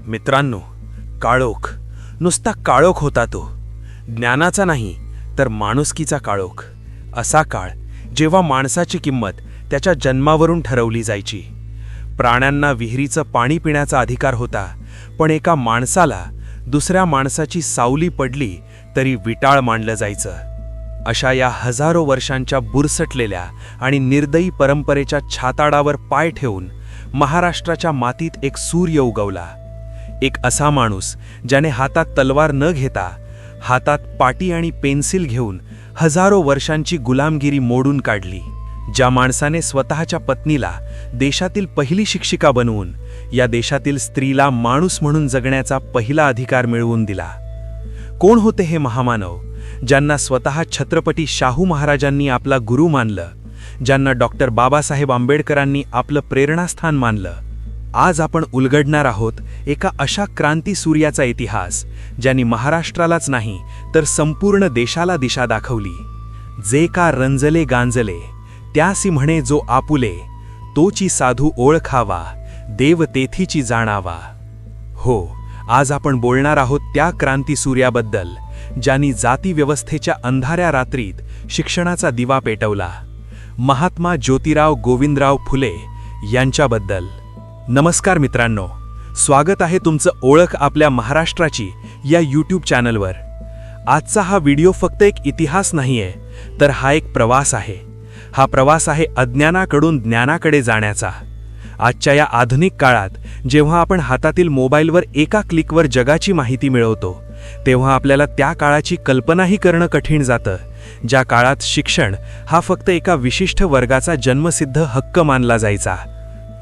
मित्रांनो, काळोख नुसता काळोख होता तो, ज्ञानाचा नाही तर माणुसकीचा काळोख. असा काळ जेव्हा माणसाची किंमत त्याच्या जन्मावरून ठरवली जायची. प्राण्यांना विहिरीचं पाणी पिण्याचा अधिकार होता, पण एका माणसाला दुसऱ्या माणसाची सावली पडली तरी विटाळ मानलं जायचं. अशा या हजारो वर्षांच्या बुरसटलेल्या आणि निर्दयी परंपरेच्या छाताडावर पाय ठेवून महाराष्ट्राच्या मातीत एक सूर्य उगवला. एक असा माणूस ज्याने हातात तलवार न घेता हातात पाटी आणि पेन्सिल घेऊन हजारो वर्षांची गुलामगिरी मोडून काढली. ज्या माणसाने स्वतःच्या पत्नीला देशातील पहिली शिक्षिका बनवून या देशातील स्त्रीला माणूस म्हणून जगण्याचा पहिला अधिकार मिळवून दिला. कोण होते हे महामानव, ज्यांना स्वतः छत्रपती शाहू महाराजांनी आपला गुरु मानलं, ज्यांना डॉक्टर बाबासाहेब आंबेडकरांनी आपलं प्रेरणास्थान मानलं? आज आपण उलगडणार आहोत एका अशा क्रांती सूर्याचा इतिहास, ज्यांनी महाराष्ट्रालाच नाही तर संपूर्ण देशाला दिशा दाखवली. जे का रंजले गांजले त्यासी म्हणे जो आपुले, तोची साधू ओळखावा देव तेथीची जाणावा. हो, आज आपण बोलणार आहोत त्या क्रांती सूर्याबद्दल, ज्यांनी जाती व्यवस्थेच्या अंधाऱ्या रात्रीत शिक्षणाचा दिवा पेटवला. महात्मा ज्योतिराव गोविंदराव फुले यांच्याबद्दल. नमस्कार मित्रांनो, स्वागत आहे तुमचं ओळख आपल्या महाराष्ट्राची या यूट्यूब चॅनलवर. आजचा हा व्हिडिओ फक्त एक इतिहास नाहीये, तर हा एक प्रवास आहे. हा प्रवास आहे अज्ञानाकडून ज्ञानाकडे जाण्याचा. आजच्या या आधुनिक काळात जेव्हा आपण हातातील मोबाईलवर एका क्लिकवर जगाची माहिती मिळवतो, तेव्हा आपल्याला त्या काळाची कल्पनाही करणं कठीण जातं, ज्या काळात शिक्षण हा फक्त एका विशिष्ट वर्गाचा जन्मसिद्ध हक्क मानला जायचा.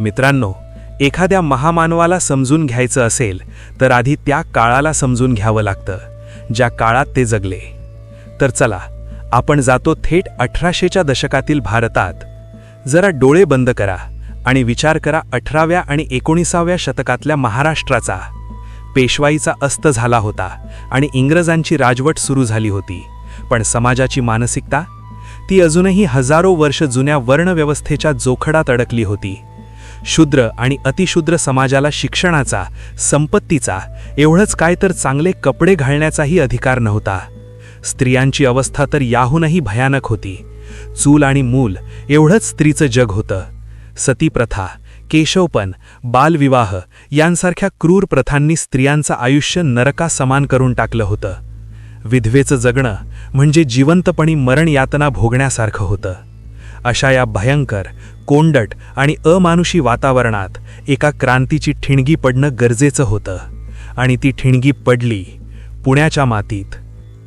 मित्रांनो, एखाद्या महामानवाला समजून घ्यायचं असेल तर आधी त्या काळाला समजून घ्यावं लागतं, ज्या काळात ते जगले. तर चला, आपण जातो थेट 1800च्या दशकातील भारतात. जरा डोळे बंद करा आणि विचार करा 18व्या आणि 19व्या शतकातल्या महाराष्ट्राचा. पेशवाईचा अस्त झाला होता आणि इंग्रजांची राजवट सुरू झाली होती, पण समाजाची मानसिकता ती अजूनही हजारो वर्ष जुन्या वर्णव्यवस्थेच्या जोखडात अडकली होती. शूद्र आणि अतिशूद्र समाजाला शिक्षणाचा, संपत्तीचा, एवढंच काय तर चांगले कपडे घालण्याचाही अधिकार नव्हता. स्त्रियांची अवस्था तर याहूनही भयानक होती. चूल आणि मूल एवढंच स्त्रीचं जग होतं. सतीप्रथा, केशवपण, बालविवाह यांसारख्या क्रूर प्रथांनी स्त्रियांचं आयुष्य नरका समान करून टाकलं होतं. विधवेचं जगणं म्हणजे जिवंतपणी मरण यातना भोगण्यासारखं होतं. अशा या भयंकर, कोंडट आणि अमानुषी वातावरणात एका क्रांतीची ठिणगी पडणं गरजेचं होतं, आणि ती ठिणगी पडली पुण्याच्या मातीत.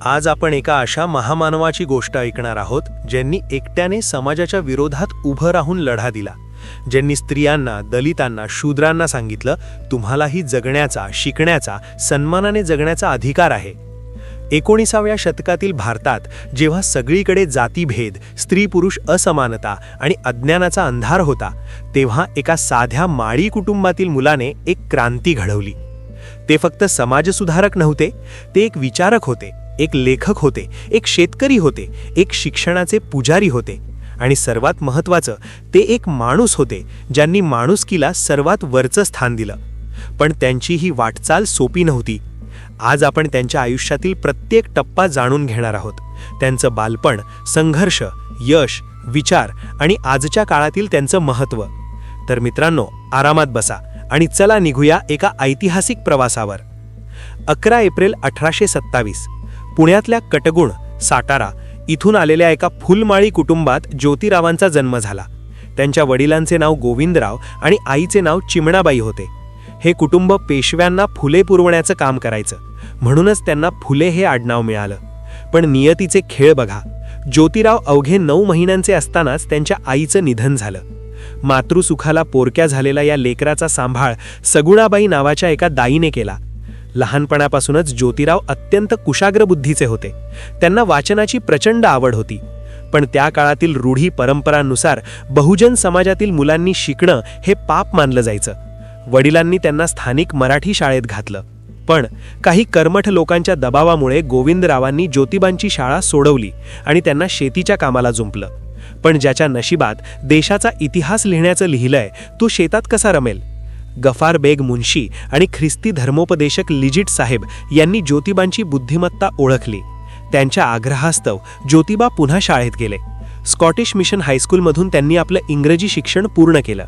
आज आपण एका अशा महामानवाची गोष्ट ऐकणार आहोत, ज्यांनी एकट्याने समाजाच्या विरोधात उभं राहून लढा दिला. ज्यांनी स्त्रियांना, दलितांना, शूद्रांना सांगितलं, तुम्हालाही जगण्याचा, शिकण्याचा, सन्मानाने जगण्याचा अधिकार आहे. 19व्या शतकातील भारतात जेव्हा सगळीकडे जातीभेद, स्त्री पुरुष असमानता आणि अज्ञानाचा अंधार होता, तेव्हा एका साध्या माळी कुटुंबातील मुलाने एक क्रांती घडवली. ते फक्त समाजसुधारक नव्हते, ते एक विचारक होते, एक लेखक होते, एक शेतकरी होते, एक शिक्षणाचे पुजारी होते, आणि सर्वात महत्त्वाचं, ते एक माणूस होते ज्यांनी माणुसकीला सर्वात वरचं स्थान दिलं. पण त्यांची ही वाटचाल सोपी नव्हती. आज आपण त्यांच्या आयुष्यातील प्रत्येक टप्पा जाणून घेणार आहोत. त्यांचं बालपण, संघर्ष, यश, विचार आणि आजच्या काळातील त्यांचं महत्त्व. तर मित्रांनो, आरामात बसा आणि चला निघूया एका ऐतिहासिक प्रवासावर. 11 एप्रिल 1827 पुण्यातल्या कटगुण, सातारा इथून आलेल्या एका फुलमाळी कुटुंबात ज्योतिरावांचा जन्म झाला. त्यांच्या वडिलांचे नाव गोविंदराव आणि आईचे नाव चिमणाबाई होते. हे कुटुंब पेशव्यांना फुले पुरवण्याचं काम करायचं, म्हणूनच त्यांना फुले हे आडनाव मिळालं. पण नियतीचे खेळ बघा. ज्योतिराव अवघे 9 महिन्यांचे असतानाच त्यांच्या आईचं निधन झालं. मातृसुखाला पोरक्या झालेला या लेकराचा सांभाळ सगुणाबाई नावाच्या एका दाईने केला. लहानपणापासूनच ज्योतिराव अत्यंत कुशाग्र बुद्धीचे होते. त्यांना वाचनाची प्रचंड आवड होती. पण त्या काळातील रूढी परंपरांनुसार बहुजन समाजातील मुलांनी शिकणं हे पाप मानलं जायचं. वडिलांनी त्यांना स्थानिक मराठी शाळेत घातलं, पण काही कर्मठ लोकांच्या दबावामुळे गोविंदरावांनी ज्योतिबांची शाळा सोडवली आणि त्यांना शेतीच्या कामाला जुंपलं. पण ज्याच्या नशिबात देशाचा इतिहास लिहिण्याचं लिहिलंय, तो शेतात कसा रमेल? गफार बेग मुन्शी आणि ख्रिस्ती धर्मोपदेशक लिजिट साहेब यांनी ज्योतिबांची बुद्धिमत्ता ओळखली. त्यांच्या आग्रहास्तव ज्योतिबा पुन्हा शाळेत गेले. स्कॉटिश मिशन हायस्कूलमधून त्यांनी आपलं इंग्रजी शिक्षण पूर्ण केलं.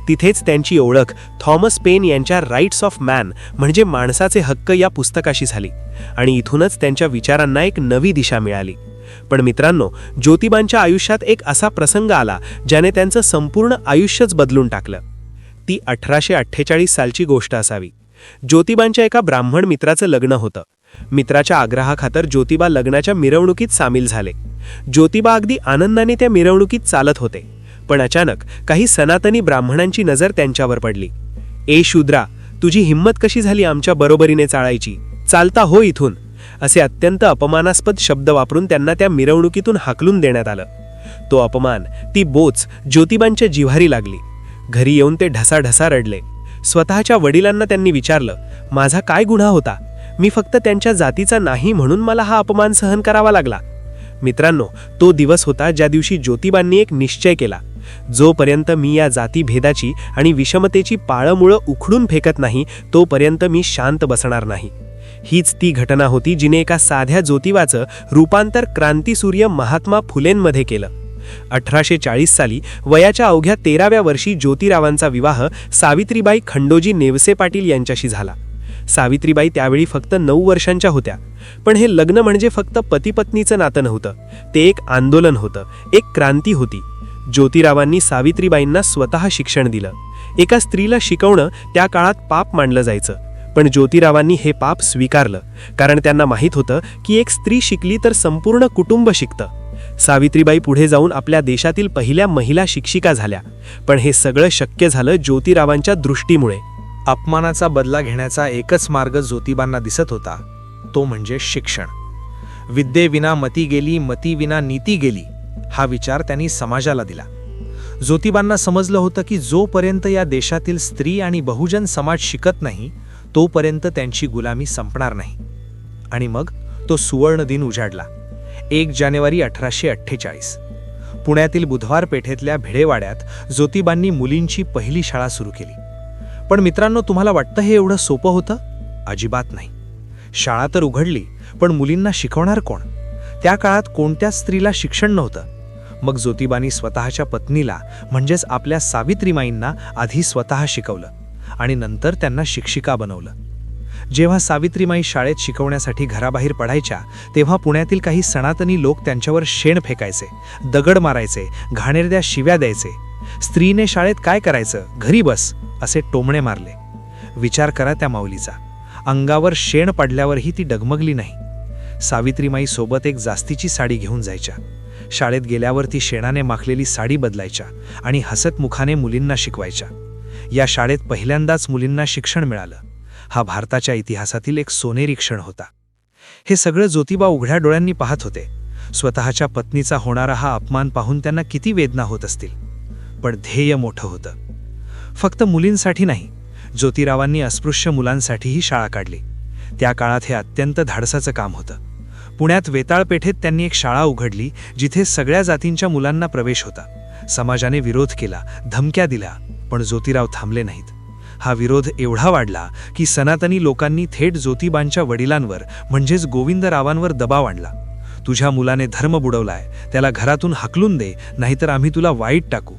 तिथेच त्यांची ओळख थॉमस पेन यांच्या राईट्स ऑफ मॅन म्हणजे माणसाचे हक्क या पुस्तकाशी झाली आणि इथूनच त्यांच्या विचारांना एक नवी दिशा मिळाली. पण मित्रांनो, ज्योतिबांच्या आयुष्यात एक असा प्रसंग आला ज्याने त्यांचं संपूर्ण आयुष्यच बदलून टाकलं. ती 1848 सालची गोष्ट असावी. ज्योतिबांच्या एका ब्राह्मण मित्राचं लग्न होतं. मित्राच्या आग्रहाखातर ज्योतिबा लग्नाच्या मिरवणुकीत सामील झाले. ज्योतिबा अगदी आनंदाने त्या मिरवणुकीत चालत होते. पण अचानक काही सनातनी ब्राह्मणांची नजर त्यांच्यावर पडली. ए शूद्रा, तुझी हिंमत कशी झाली आमच्या बरोबरीने चालायची? चालता हो इथून, असे अत्यंत अपमानास्पद शब्द वापरून त्यांना त्या मिरवणुकीतून हाकलून देण्यात आलं. तो अपमान, ती बोच ज्योतिबांच्या जिव्हारी लागली. घरी येऊन ते ढसाढसा रडले. स्वतःच्या वडिलांना त्यांनी विचारलं, माझा काय गुन्हा होता? मी फक्त त्यांच्या जातीचा नाही म्हणून मला हा अपमान सहन करावा लागला. मित्रांनो, तो दिवस होता ज्या दिवशी ज्योतिबांनी एक निश्चय केला. जोपर्यंत मी या जातीभेदाची आणि विषमतेची पाळंमुळं उखडून फेकत नाही तोपर्यंत मी शांत बसणार नाही. हीच ती घटना होती जिने एका साध्या ज्योतिबाचं रूपांतर क्रांतीसूर्य महात्मा फुलेंमध्ये केलं. 1840 साली वयाच्या अवघ्या 13व्या वर्षी ज्योतिरावांचा विवाह सावित्रीबाई खंडोजी नेवसे पाटील यांच्याशी झाला. सावित्रीबाई त्यावेळी फक्त 9 वर्षांच्या होत्या. पण हे लग्न म्हणजे फक्त पती-पत्नीचं नातं नव्हतं, ते एक आंदोलन होतं, एक क्रांती होती. ज्योतिरावांनी सावित्रीबाईंना स्वतः शिक्षण दिलं. एका स्त्रीला शिकवणं त्या काळात पाप मानलं जायचं, पण ज्योतिरावांनी हे पाप स्वीकारलं, कारण त्यांना माहीत होतं की एक स्त्री शिकली तर संपूर्ण कुटुंब शिकतं. सावित्रीबाई पुढे जाऊन आपल्या देशातील पहिल्या महिला शिक्षिका झाल्या. पण हे सगळं शक्य झालं ज्योतिरावांच्या दृष्टीमुळे. अपमानाचा बदला घेण्याचा एकच मार्ग ज्योतिबांना दिसत होता, तो म्हणजे शिक्षण. विद्येविना मती गेली, मतीविना नीती गेली, हा विचार त्यांनी समाजाला दिला. ज्योतिबांना समजलं होतं की जोपर्यंत या देशातील स्त्री आणि बहुजन समाज शिकत नाही तोपर्यंत त्यांची गुलामी संपणार नाही. आणि मग तो सुवर्ण दिन उजाडला. 1 जानेवारी 1848. पुण्यातील बुधवार पेठेतल्या भिडेवाड्यात ज्योतिबांनी मुलींची पहिली शाळा सुरू केली. पण मित्रांनो, तुम्हाला वाटतं हे एवढं सोपं होतं? अजिबात नाही. शाळा तर उघडली, पण मुलींना शिकवणार कोण? त्या काळात कोणत्याच स्त्रीला शिक्षण नव्हतं. मग ज्योतिबांनी स्वतःच्या पत्नीला म्हणजेच आपल्या सावित्रीमाईंना आधी स्वतः शिकवलं आणि नंतर त्यांना शिक्षिका बनवलं. जेव्हा सावित्रीमाई शाळेत शिकवण्यासाठी घराबाहेर पडायच्या तेव्हा पुण्यातील काही सनातनी लोक त्यांच्यावर शेण फेकायचे, दगड मारायचे, घाणेरड्या शिव्या द्यायचे. स्त्रीने शाळेत काय करायचं, घरी बस, असे टोमणे मारले. विचार करा त्या माऊलीचा. अंगावर शेण पडल्यावरही ती डगमगली नाही. सावित्रीमाई सोबत एक जास्तीची साडी घेऊन जायच्या. शाळेत गेल्यावर ती शेणाने माखलेली साडी बदलायच्या आणि हसत मुखाने मुलींना शिकवायच्या. या शाळेत पहिल्यांदाच मुलींना शिक्षण मिळालं. हा भारताच्या इतिहासातील एक सोनेरी क्षण होता. हे सगळं ज्योतिबा उघड्या डोळ्यांनी पाहत होते. स्वतःच्या पत्नीचा होणारा हा अपमान पाहून त्यांना किती वेदना होत असतील. पण ध्येय मोठं होतं. फक्त मुलींसाठी नाही, ज्योतिरावांनी अस्पृश्य मुलांसाठीही शाळा काढली. त्या काळात हे अत्यंत धाडसाचं काम होतं. पुण्यात वेताळ पेठेत त्यांनी एक शाळा उघडली जिथे सगळ्या जातींच्या मुलांना प्रवेश होता. समाजाने विरोध केला, धमक्या दिल्या, पण ज्योतिराव थांबले नाहीत. हा विरोध एवढा वाढला की सनातनी लोकांनी थेट ज्योतिबांच्या वडिलांवर म्हणजेच गोविंदरावांवर दबाव आणला. तुझ्या मुलाने धर्म बुडवलाय, त्याला घरातून हाकलून दे, नाहीतर आम्ही तुला वाईट टाकू,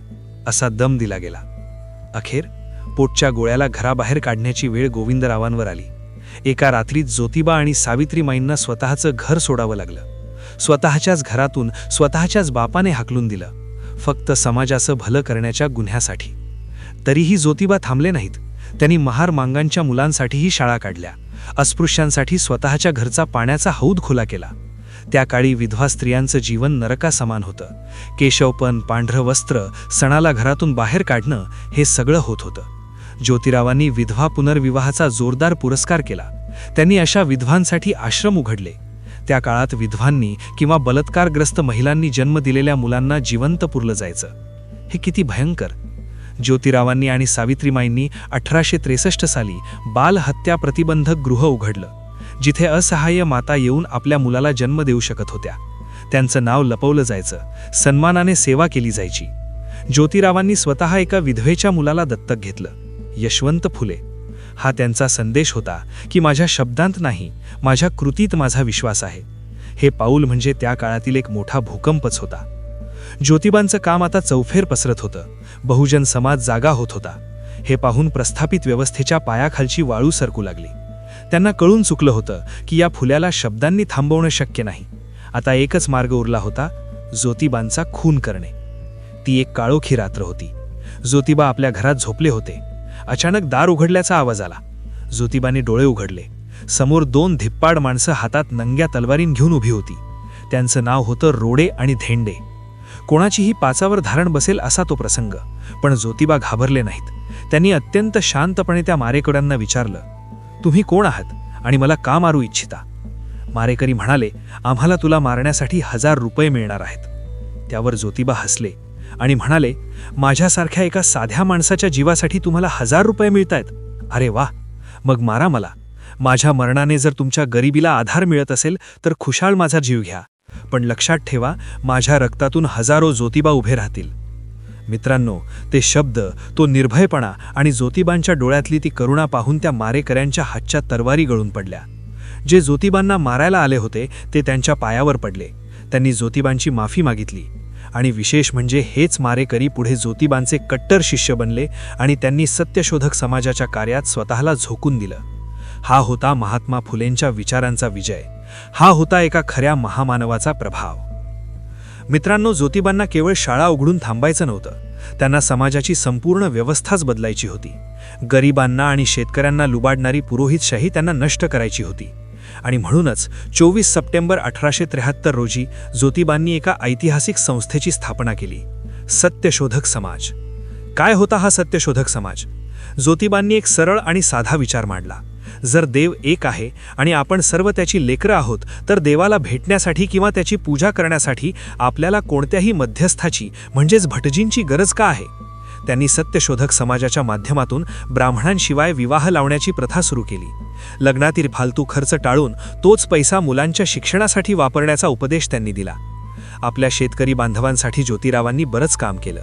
असा दम दिला गेला. अखेर पोटच्या गोळ्याला घराबाहेर काढण्याची वेळ गोविंदरावांवर आली. एका रात्रीत ज्योतिबा आणि सावित्रीमाईंना स्वतःचं घर सोडावं लागलं. स्वतःच्याच घरातून स्वतःच्याच बापाने हाकलून दिलं, फक्त समाजाचं भलं करण्याच्या गुन्ह्यासाठी. तरीही ज्योतिबा थांबले नाहीत. त्यांनी महार मांगांच्या मुलांसाठीही शाळा काढल्या. अस्पृश्यांसाठी स्वतःच्या घरचा पाण्याचा हौद खुला केला. त्या काळी विधवा स्त्रियांचं जीवन नरकासमान होतं. केशवपण, पांढरं वस्त्र, सणाला घरातून बाहेर काढणं, हे सगळं होत होतं. ज्योतिरावांनी विधवा पुनर्विवाहाचा जोरदार पुरस्कार केला. त्यांनी अशा विधवांसाठी आश्रम उघडले. त्या काळात विधवांनी किंवा बलात्कारग्रस्त महिलांनी जन्म दिलेल्या मुलांना जिवंत पुरलं जायचं. हे किती भयंकर! ज्योतिरावांनी आणि सावित्रीमाईंनी 1863 साली बालहत्या प्रतिबंधक गृह उघडलं, जिथे असहाय्य माता येऊन आपल्या मुलाला जन्म देऊ शकत होत्या. त्यांचं नाव लपवलं जायचं, सन्मानाने सेवा केली जायची. ज्योतिरावांनी स्वतः एका विधवेच्या मुलाला दत्तक घेतलं. यशवंत फुले. हा त्यांचा संदेश होता की माझ्या शब्दांत नाही, माझ्या कृतीत माझा विश्वास आहे. हे पाऊल म्हणजे त्या काळातील एक मोठा भूकंपच होता. ज्योतिबांचं काम आता चौफेर पसरत होतं. बहुजन समाज जागा होत होता. हे पाहून प्रस्थापित व्यवस्थेच्या पायाखालची वाळू सरकू लागली. त्यांना कळून चुकलं होतं की या फुल्याला शब्दांनी थांबवणं शक्य नाही. आता एकच मार्ग उरला होता, ज्योतिबांचा खून करणे. ती एक काळोखी रात्र होती. ज्योतिबा आपल्या घरात झोपले होते. अचानक दार उघडल्याचा आवाज आला. ज्योतिबाने डोळे उघडले. समोर 2 धिप्पाड माणसं हातात नंग्या तलवारीन घेऊन उभी होती. त्यांचं नाव होतं रोडे आणि धेंडे. कोणाचीही पाचावर धारण बसेल असा तो प्रसंग. पण ज्योतिबा घाबरले नाहीत. त्यांनी अत्यंत शांतपणे त्या मारेकऱ्यांना विचारलं, तुम्ही कोण आहात आणि मला का मारू इच्छिता? मारेकरी म्हणाले, आम्हाला तुला मारण्यासाठी 1000 रुपये मिळणार आहेत. त्यावर ज्योतिबा हसले आणि म्हणाले, माझ्यासारख्या एका साध्या माणसाच्या जीवासाठी तुम्हाला 1000 रुपये मिळतायत? अरे वा, मग मारा मला. माझ्या मरणाने जर तुमच्या गरिबीला आधार मिळत असेल तर खुशाल माझा जीव घ्या. पण लक्षात ठेवा, माझ्या रक्तातून हजारो ज्योतिबा उभे राहतील. मित्रांनो, ते शब्द, तो निर्भयपणा आणि ज्योतिबांच्या डोळ्यातली ती करुणा पाहून त्या मारेकऱ्यांच्या हातच्या तरवारी गळून पडल्या. जे ज्योतिबांना मारायला आले होते ते त्यांच्या पायावर पडले. त्यांनी ज्योतिबांची माफी मागितली. आणि विशेष म्हणजे हेच मारेकरी पुढे ज्योतिबांचे कट्टर शिष्य बनले आणि त्यांनी सत्यशोधक समाजाच्या कार्यात स्वतःला झोकून दिलं. हा होता महात्मा फुलेंच्या विचारांचा विजय. हा होता एका खऱ्या महामानवाचा प्रभाव. मित्रांनो, ज्योतिबांना केवळ शाळा उघडून थांबायचं नव्हतं. त्यांना समाजाची संपूर्ण व्यवस्थाच बदलायची होती. गरिबांना आणि शेतकऱ्यांना लुबाडणारी पुरोहितशाही त्यांना नष्ट करायची होती. आणि म्हणूनच 24 सप्टेंबर 1873 रोजी ज्योतिबांनी एका ऐतिहासिक संस्थेची स्थापना केली, सत्यशोधक समाज. काय होता हा सत्यशोधक समाज? ज्योतिबांनी एक सरळ आणि साधा विचार मांडला. जर देव एक आहे आणि आपण सर्व त्याची लेकरं आहोत, तर देवाला भेटण्यासाठी किंवा त्याची पूजा करण्यासाठी आपल्याला कोणत्याही मध्यस्थाची म्हणजेच भटजींची गरज का आहे? त्यांनी सत्यशोधक समाजाच्या माध्यमातून ब्राह्मणांशिवाय विवाह लावण्याची प्रथा सुरू केली. लग्नातील फालतू खर्च टाळून तोच पैसा मुलांच्या शिक्षणासाठी वापरण्याचा उपदेश त्यांनी दिला. आपल्या शेतकरी बांधवांसाठी ज्योतिरावांनी बरंच काम केलं.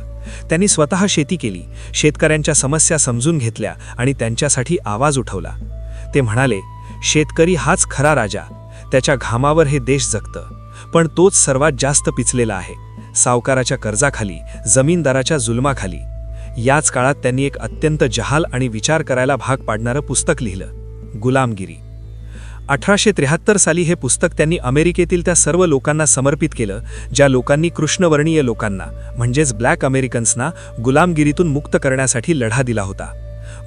त्यांनी स्वतः शेती केली, शेतकऱ्यांच्या समस्या समजून घेतल्या आणि त्यांच्यासाठी आवाज उठवला. ते म्हणाले, शेतकरी हाच खरा राजा. त्याच्या घामावर हे देश जगतं. पण तोच सर्वात जास्त पिचलेला आहे, सावकाराच्या कर्जाखाली, जमीनदाराच्या जुलमाखाली. याच काळात त्यांनी एक अत्यंत जहाल आणि विचार करायला भाग पाडणारं पुस्तक लिहिलं, गुलामगिरी. 1873 साली हे पुस्तक त्यांनी अमेरिकेतील त्या सर्व लोकांना समर्पित केलं ज्या लोकांनी कृष्णवर्णीय लोकांना म्हणजेच ब्लॅक अमेरिकन्सना गुलामगिरीतून मुक्त करण्यासाठी लढा दिला होता.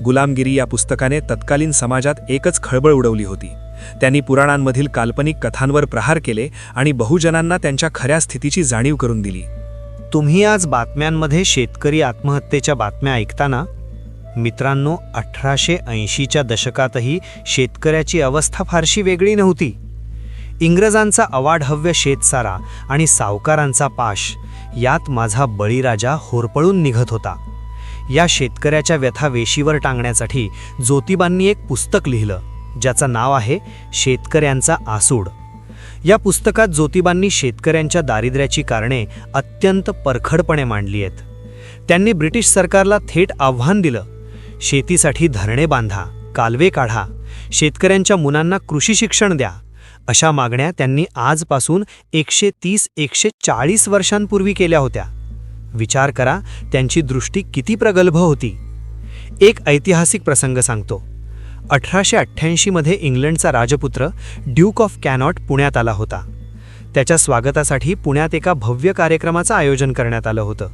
गुलामगिरी या पुस्तकाने तत्कालीन समाजात एकच खळबळ उडवली होती. त्यांनी पुराणांमधील काल्पनिक कथांवर प्रहार केले आणि बहुजनांना त्यांच्या खऱ्या स्थितीची जाणीव करून दिली. तुम्ही आज बातम्यांमध्ये शेतकरी आत्महत्येच्या बातम्या ऐकताना? मित्रांनो, 1880च्या दशकातही शेतकऱ्याची अवस्था फारशी वेगळी नव्हती. इंग्रजांचा अवाढव्य शेतसारा आणि सावकारांचा पाश यात माझा बळीराजा होरपळून निघत होता. या शेतकऱ्याच्या व्यथा वेशीवर टांगण्यासाठी ज्योतिबांनी एक पुस्तक लिहिलं, ज्याचं नाव आहे शेतकऱ्यांचा आसूड. या पुस्तकात ज्योतिबांनी शेतकऱ्यांच्या दारिद्र्याची कारणे अत्यंत परखडपणे मांडली आहेत. त्यांनी ब्रिटिश सरकारला थेट आव्हान दिलं, शेतीसाठी धरणे बांधा, कालवे काढा, शेतकऱ्यांच्या मुलांना कृषी शिक्षण द्या. अशा मागण्या त्यांनी आजपासून 130-140 वर्षांपूर्वी केल्या होत्या. विचार करा, त्यांची दृष्टी किती प्रगल्भ होती. एक ऐतिहासिक प्रसंग सांगतो. 1888 मध्ये इंग्लंडचा राजपुत्र ड्यूक ऑफ कॅनॉट पुण्यात आला होता. त्याच्या स्वागतासाठी पुण्यात एका भव्य कार्यक्रमाचं आयोजन करण्यात आलं होतं.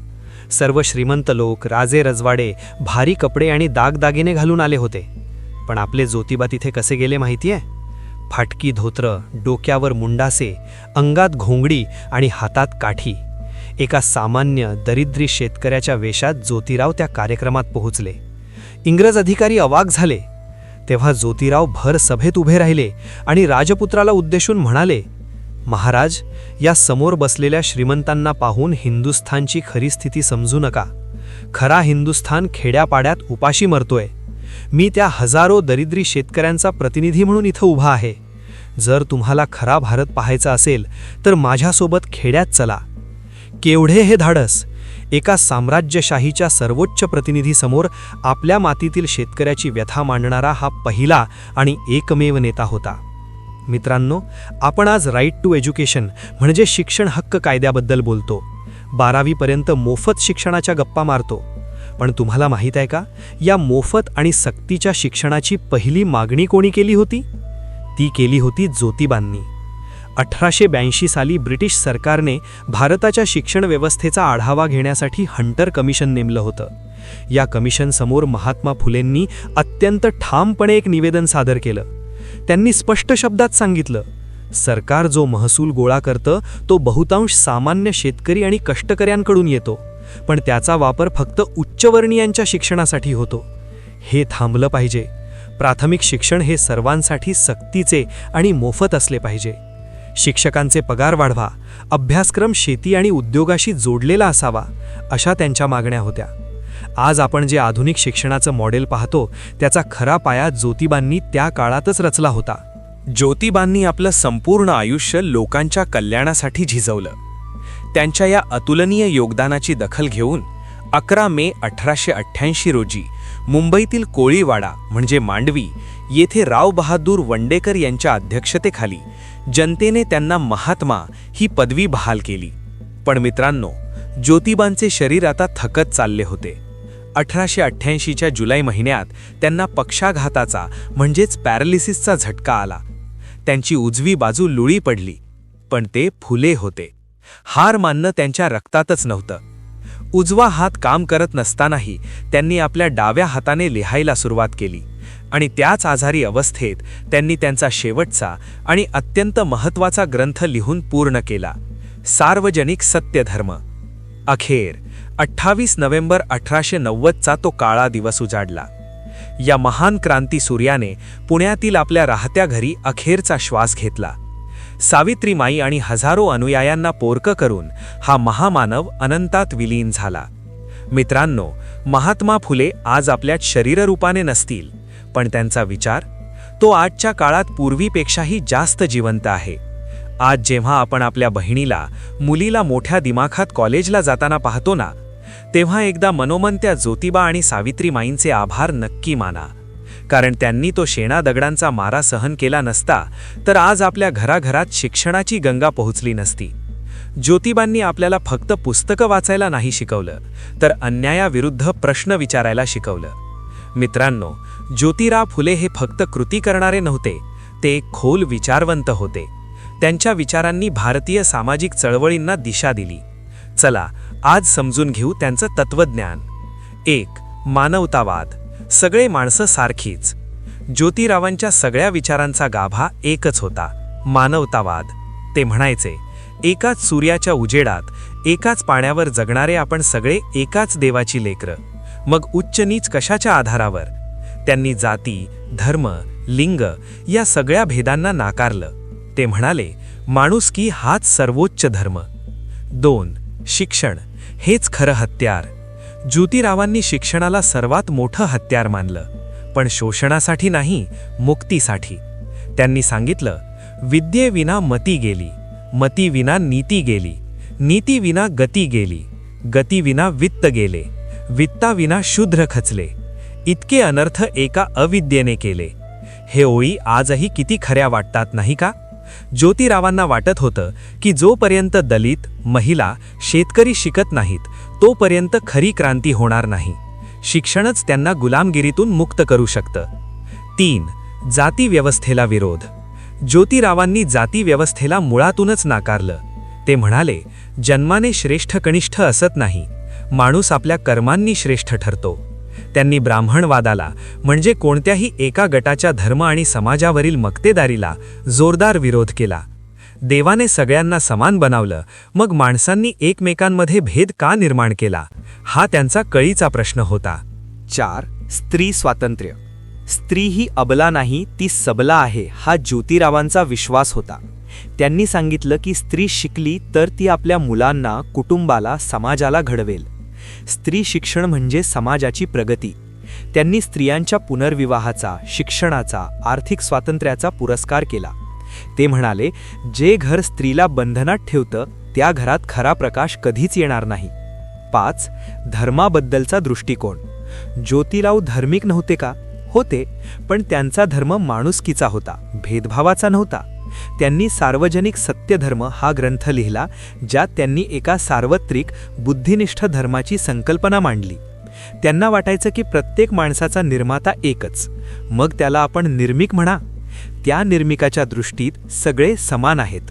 सर्व श्रीमंत लोक, राजे रजवाडे भारी कपडे आणि दागदागिने घालून आले होते. पण आपले ज्योतिबा तिथे कसे गेले माहितीये? फाटकी धोत्र, डोक्यावर मुंडासे, अंगात घोंगडी आणि हातात काठी. एका सामान्य दरिद्री शेतकऱ्याच्या वेशात ज्योतिराव त्या कार्यक्रमात पोहोचले. इंग्रज अधिकारी अवाक झाले. तेव्हा ज्योतिराव भर सभेत उभे राहिले आणि राजपुत्राला उद्देशून म्हणाले, महाराज, या समोर बसलेल्या श्रीमंतांना पाहून हिंदुस्थानची खरी स्थिती समजू नका. खरा हिंदुस्थान खेड्यापाड्यात उपाशी मरतोय. मी त्या हजारो दरिद्री शेतकऱ्यांचा प्रतिनिधी म्हणून इथं उभा आहे. जर तुम्हाला खरा भारत पाहायचा असेल तर माझ्यासोबत खेड्यात चला. केवढे हे धाडस! एका साम्राज्यशाहीच्या सर्वोच्च प्रतिनिधीसमोर आपल्या मातीतील शेतकऱ्याची व्यथा मांडणारा हा पहिला आणि एकमेव नेता होता. मित्रांनो, आपण आज राईट टू एज्युकेशन म्हणजे शिक्षण हक्क कायद्याबद्दल बोलतो. 12वी पर्यंत मोफत शिक्षणाच्या गप्पा मारतो. पण तुम्हाला माहीत आहे का, या मोफत आणि सक्तीच्या शिक्षणाची पहिली मागणी कोणी केली होती? ती केली होती ज्योतिबांनी. 1882 साली ब्रिटिश सरकारने भारताच्या शिक्षण व्यवस्थेचा आढावा घेण्यासाठी हंटर कमिशन नेमलं होतं. या कमिशनसमोर महात्मा फुलेंनी अत्यंत ठामपणे एक निवेदन सादर केलं. त्यांनी स्पष्ट शब्दात सांगितलं, सरकार जो महसूल गोळा करतं तो बहुतांश सामान्य शेतकरी आणि कष्टकऱ्यांकडून येतो, पण त्याचा वापर फक्त उच्चवर्णीयांच्या शिक्षणासाठी होतो. हे थांबलं पाहिजे. प्राथमिक शिक्षण हे सर्वांसाठी सक्तीचे आणि मोफत असले पाहिजे. शिक्षकांचे पगार वाढवा, अभ्यासक्रम शेती आणि उद्योगाशी जोडलेला असावा, अशा त्यांच्या मागण्या होत्या. आज आपण जे आधुनिक शिक्षणाचं मॉडेल पाहतो त्याचा खरा पाया ज्योतिबांनी त्या काळातच रचला होता. ज्योतिबांनी आपलं संपूर्ण आयुष्य लोकांच्या कल्याणासाठी झिजवलं. त्यांच्या या अतुलनीय योगदानाची दखल घेऊन 11 मे 1888 रोजी मुंबईतील कोळीवाडा म्हणजे मांडवी येथे राव बहादूर वंडेकर यांच्या अध्यक्षतेखाली जनतेने त्यांना महात्मा ही पदवी बहाल केली. पण मित्रांनो, ज्योतिबांचे शरीर आता थकत चालले होते. 1888च्या जुलै महिन्यात त्यांना पक्षाघाताचा म्हणजेच पॅरालिसिसचा झटका आला. त्यांची उजवी बाजू लुळी पडली. पण ते फुले होते. हार मानणं त्यांच्या रक्तातच नव्हतं. उजवा हात काम करत नसतानाही त्यांनी आपल्या डाव्या हाताने लिहायला सुरुवात केली आणि त्याच आजारी अवस्थेत त्यांनी त्यांचा शेवटचा आणि अत्यंत महत्त्वाचा ग्रंथ लिहून पूर्ण केला, सार्वजनिक सत्यधर्म. अखेर 28 नोव्हेंबर 1890चा तो काळा दिवस उजाडला. या महान क्रांतीसूर्याने पुण्यातील आपल्या राहत्या घरी अखेरचा श्वास घेतला. सावित्रीमाई आणि हजारो अनुयायांना पोरकं करून हा महामानव अनंतात विलीन झाला. मित्रांनो, महात्मा फुले आज आपल्यात शरीररूपाने नसतील, पण त्यांचा विचार तो आजच्या काळात पूर्वीपेक्षाही जास्त जिवंत आहे. आज जेव्हा आपण आपल्या बहिणीला, मुलीला मोठ्या दिमाखात कॉलेजला जाताना पाहतो ना, तेव्हा एकदा मनोमन त्या ज्योतिबा आणि सावित्रीमाईंचे आभार नक्की माना. कारण त्यांनी तो शेणा दगडांचा मारा सहन केला नसता तर आज आपल्या घराघरात शिक्षणाची गंगा पोहोचली नसती. ज्योतिबांनी आपल्याला फक्त पुस्तकं वाचायला नाही शिकवलं, तर अन्यायाविरुद्ध प्रश्न विचारायला शिकवलं. मित्रांनो, ज्योतिराव फुले हे फक्त कृती करणारे नव्हते, ते एक खोल विचारवंत होते. त्यांच्या विचारांनी भारतीय सामाजिक चळवळींना दिशा दिली. चला आज समजून घेऊ त्यांचं तत्वज्ञान. 1. मानवतावाद. सगळे माणसं सारखीच. ज्योतिरावांच्या सगळ्या विचारांचा गाभा एकच होता, मानवतावाद. ते म्हणायचे, एकाच सूर्याच्या उजेडात, एकाच पाण्यावर जगणारे आपण सगळे एकाच देवाची लेकरं. मग उच्च नीच कशाच्या आधारावर? त्यांनी जाती, धर्म, लिंग या सगळ्या भेदांना नाकारलं. ते म्हणाले, माणुसकी हाच सर्वोच्च धर्म. 2. शिक्षण हेच खरं हत्यार. ज्योतिरावांनी शिक्षणाला सर्वात मोठं हत्यार मानलं, पण शोषणासाठी नाही, मुक्तीसाठी. त्यांनी सांगितलं, विद्येविना मती गेली, मतीविना नीती गेली, नीतीविना गती गेली, गतीविना वित्त गेले, वित्ताविना शूद्र खचले, इतके अनर्थ एका अविद्येने केले. हे ओळी आजही किती खऱ्या वाटतात नाही का? ज्योतिरावांना वाटत होतं की जोपर्यंत दलित, महिला, शेतकरी शिकत नाहीत तोपर्यंत खरी क्रांती होणार नाही. शिक्षणच त्यांना गुलामगिरीतून मुक्त करू शकतं. 3. जाती व्यवस्थेला विरोध. ज्योतिरावांनी जाती व्यवस्थेला मुळातूनच नाकारलं. ते म्हणाले, जन्माने श्रेष्ठ कनिष्ठ असत नाही, माणूस आपल्या कर्मांनी श्रेष्ठ ठरतो. त्यांनी ब्राह्मणवादाला म्हणजे कोणत्याही एका गटाच्या धर्म आणि समाजावरील मक्तेदारीला जोरदार विरोध केला. देवाने सगळ्यांना समान बनवलं, मग माणसांनी एकमेकांमध्ये भेद का निर्माण केला? हा त्यांचा कळीचा प्रश्न होता. 4. स्त्री स्वातंत्र्य. स्त्री ही अबला नाही, ती सबला आहे, हा ज्योतिरावांचा विश्वास होता. त्यांनी सांगितलं की स्त्री शिकली तर ती आपल्या मुलांना, कुटुंबाला, समाजाला घडवेल. स्त्री शिक्षण म्हणजे समाजाची प्रगती. त्यांनी स्त्रियांच्या पुनर्विवाहाचा, शिक्षणाचा, आर्थिक स्वातंत्र्याचा पुरस्कार केला. ते म्हणाले, जे घर स्त्रीला बंधनात ठेवतं त्या घरात खरा प्रकाश कधीच येणार नाही. 5. धर्माबद्दलचा दृष्टिकोन. ज्योतिराव धार्मिक नव्हते का? होते, पण त्यांचा धर्म माणुसकीचा होता, भेदभावाचा नव्हता. त्यांनी सार्वजनिक सत्यधर्म हा ग्रंथ लिहिला, ज्यात त्यांनी एका सार्वत्रिक बुद्धिनिष्ठ धर्माची संकल्पना मांडली. त्यांना वाटायचं की प्रत्येक माणसाचा निर्माता एकच, मग त्याला आपण निर्मिक म्हणा. त्या निर्मिकाच्या दृष्टीत सगळे समान आहेत.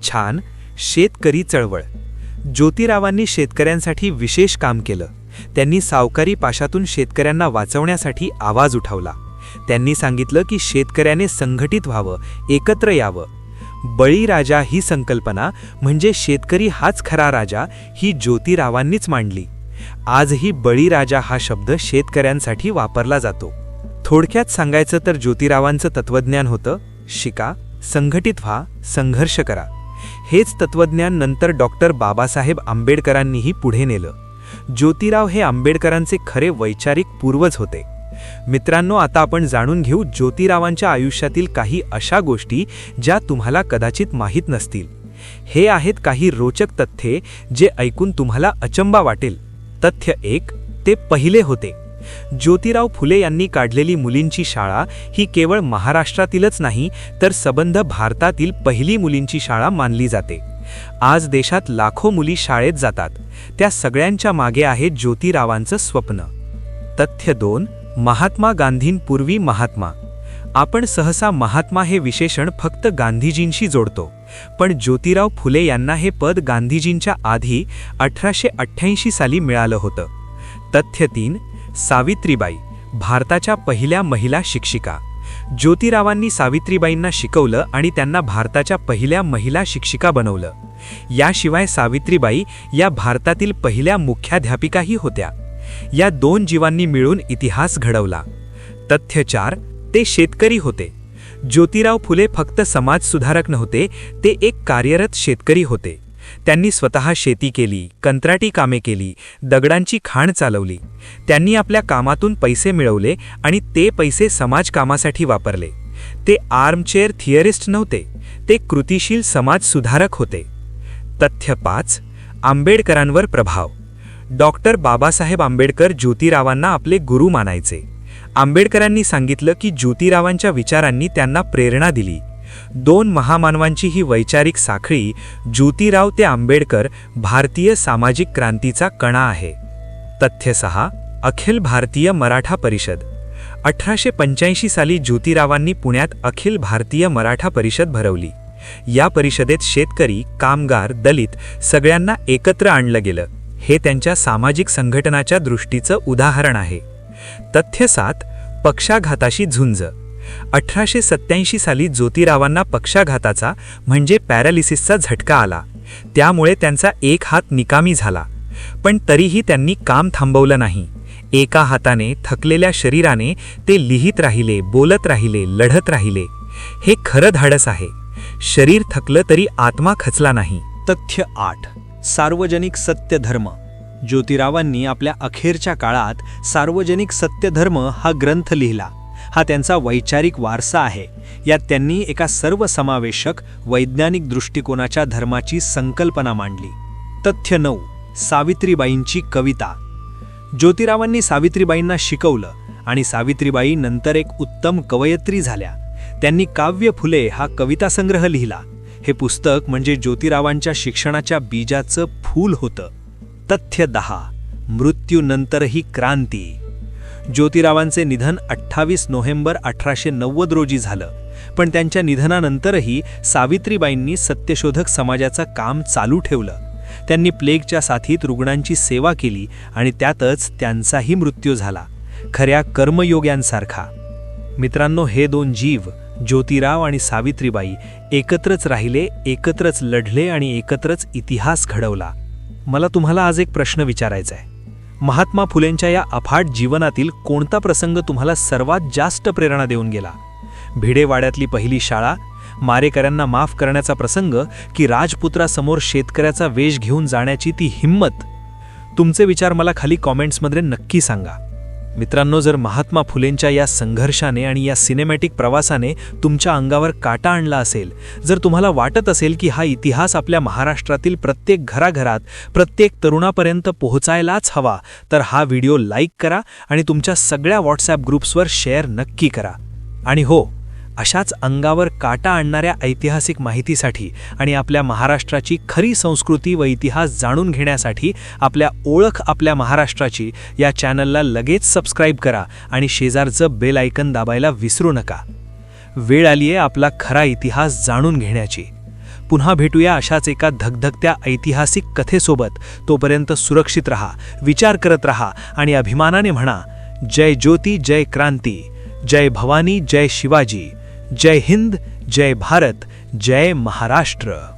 छान. शेतकरी चळवळ. ज्योतिरावांनी शेतकऱ्यांसाठी विशेष काम केलं. त्यांनी सावकारी पाशातून शेतकऱ्यांना वाचवण्यासाठी आवाज उठवला. त्यांनी सांगितलं की शेतकऱ्याने संघटित व्हावं, एकत्र यावं. बळीराजा ही संकल्पना म्हणजे शेतकरी हाच खरा राजा ही ज्योतिरावांनीच मांडली. आजही बळीराजा हा शब्द शेतकऱ्यांसाठी वापरला जातो. थोडक्यात सांगायचं तर ज्योतिरावांचं तत्वज्ञान होतं, शिका, संघटित व्हा, संघर्ष करा. हेच तत्वज्ञान नंतर डॉक्टर बाबासाहेब आंबेडकरांनीही पुढे नेलं. ज्योतिराव हे आंबेडकरांचे खरे वैचारिक पूर्वज होते. मित्रांनो, आता आपण जाणून घेऊ ज्योतिरावांच्या आयुष्यातील काही अशा गोष्टी ज्या तुम्हाला कदाचित माहीत नसतील. हे आहेत काही रोचक तथ्ये जे ऐकून तुम्हाला अचंबा वाटेल. तथ्य 1. ते पहिले होते. ज्योतिराव फुले यांनी काढलेली मुलींची शाळा ही केवळ महाराष्ट्रातीलच नाही तर सबंध भारतातील पहिली मुलींची शाळा मानली जाते. आज देशात लाखो मुली शाळेत जातात. त्या सगळ्यांच्या मागे आहे ज्योतिरावांचं स्वप्न. तथ्य 2. महात्मा गांधींपूर्वी महात्मा. आपण सहसा महात्मा हे विशेषण फक्त गांधीजींशी जोडतो, पण ज्योतिराव फुले यांना हे पद गांधीजींच्या आधी 1888 साली मिळालं होतं. तथ्य 3. सावित्रीबाई, भारताच्या पहिल्या महिला शिक्षिका. ज्योतिरावांनी सावित्रीबाईंना शिकवलं आणि त्यांना भारताच्या पहिल्या महिला शिक्षिका बनवलं. याशिवाय सावित्रीबाई या भारतातील पहिल्या मुख्याध्यापिकाही होत्या. या 2 जीवांनी मिळून इतिहास घडवला. तथ्य 4. ते शेतकरी होते. ज्योतिराव फुले फक्त समाजसुधारक नव्हते, ते एक कार्यरत शेतकरी होते. त्यांनी स्वतः शेती केली, कंत्राटी कामे केली, दगडांची खाण चालवली. त्यांनी आपल्या कामातून पैसे मिळवले आणि ते पैसे समाजकामासाठी वापरले. ते आर्मचेअर थिअरिस्ट नव्हते, ते कृतिशील समाजसुधारक होते. तथ्य 5. आंबेडकरांवर प्रभाव. डॉक्टर बाबासाहेब आंबेडकर ज्योतिरावांना आपले गुरु मानायचे. आंबेडकरांनी सांगितलं की ज्योतिरावांच्या विचारांनी त्यांना प्रेरणा दिली. 2 महामानवांची ही वैचारिक साखळी ज्योतिराव ते आंबेडकर भारतीय सामाजिक क्रांतीचा कणा आहे. तथ्य 6. अखिल भारतीय मराठा परिषद. 1885 साली ज्योतिरावांनी पुण्यात अखिल भारतीय मराठा परिषद भरवली. या परिषदेत शेतकरी, कामगार, दलित सगळ्यांना एकत्र आणलं गेलं. हे त्यांच्या सामाजिक संघटनाच्या दृष्टीचं उदाहरण आहे. तथ्य 7. पक्षाघाताशी झुंज. 1887 साली ज्योतिरावांना पक्षाघाताचा म्हणजे पॅरालिसिसचा झटका आला. त्यामुळे त्यांचा एक हात निकामी झाला. पण तरीही त्यांनी काम थांबवलं नाही. एका हाताने, थकलेल्या शरीराने ते लिहित राहिले, बोलत राहिले, लढत राहिले. हे खरं धाडस आहे. शरीर थकलं तरी आत्मा खचला नाही. तथ्य 8. सार्वजनिक सत्यधर्म. ज्योतिरावांनी आपल्या अखेरच्या काळात सार्वजनिक सत्यधर्म हा ग्रंथ लिहिला. हा त्यांचा वैचारिक वारसा आहे. यात त्यांनी एका सर्वसमावेशक वैज्ञानिक दृष्टिकोनाच्या धर्माची संकल्पना मांडली. तथ्य 9. सावित्रीबाईंची कविता. ज्योतिरावांनी सावित्रीबाईंना शिकवलं आणि सावित्रीबाई नंतर एक उत्तम कवयित्री झाल्या. त्यांनी काव्य फुले हा कवितासंग्रह लिहिला. हे पुस्तक म्हणजे ज्योतिरावांच्या शिक्षणाच्या बीजाचं फूल होतं. तथ्य 10. मृत्यूनंतरही क्रांती. ज्योतिरावांचे निधन 28 नोव्हेंबर 1890 रोजी झालं, पण त्यांच्या निधनानंतरही सावित्रीबाईंनी सत्यशोधक समाजाचं काम चालू ठेवलं. त्यांनी प्लेगच्या साथीत रुग्णांची सेवा केली आणि त्यातच त्यांचाही मृत्यू झाला, खऱ्या कर्मयोग्यांसारखा. मित्रांनो, हे 2 जीव ज्योतिराव आणि सावित्रीबाई एकत्रच राहिले, एकत्रच लढले आणि एकत्रच इतिहास घडवला. मला तुम्हाला आज एक प्रश्न विचारायचा आहे. महात्मा फुलेंच्या या अफाट जीवनातील कोणता प्रसंग तुम्हाला सर्वात जास्त प्रेरणा देऊन गेला? भिडेवाड्यातली पहिली शाळा, मारेकऱ्यांना माफ करण्याचा प्रसंग की राजपुत्रासमोर शेतकऱ्याचा वेश घेऊन जाण्याची ती हिंमत? तुमचे विचार मला खाली कॉमेंट्समध्ये नक्की सांगा. मित्रांनो, जर महात्मा फुलेंच्या या संघर्षाने आणि या सिनेमॅटिक प्रवासाने तुमच्या अंगावर काटा आणला असेल, जर तुम्हाला वाटत असेल की हा इतिहास आपल्या महाराष्ट्रातील प्रत्येक घराघरात, प्रत्येक तरुणापर्यंत पोहोचायलाच हवा, तर हा व्हिडिओ लाईक करा आणि तुमच्या सगळ्या व्हॉट्सॲप ग्रुप्सवर शेअर नक्की करा. आणि हो, अशाच अंगावर काटा आणणाऱ्या ऐतिहासिक माहितीसाठी आणि आपल्या महाराष्ट्राची खरी संस्कृती व इतिहास जाणून घेण्यासाठी आपल्या ओळख आपल्या महाराष्ट्राची या चॅनलला लगेच सबस्क्राईब करा आणि शेजारचं बेल आयकन दाबायला विसरू नका. वेळ आलीये आपला खरा इतिहास जाणून घेण्याची. पुन्हा भेटूया अशाच एका धगधगत्या ऐतिहासिक कथेसोबत. तोपर्यंत सुरक्षित रहा, विचार करत रहा आणि अभिमानाने म्हणा, जय ज्योती, जय क्रांती, जय भवानी, जय शिवाजी, जय हिंद, जय भारत, जय महाराष्ट्र.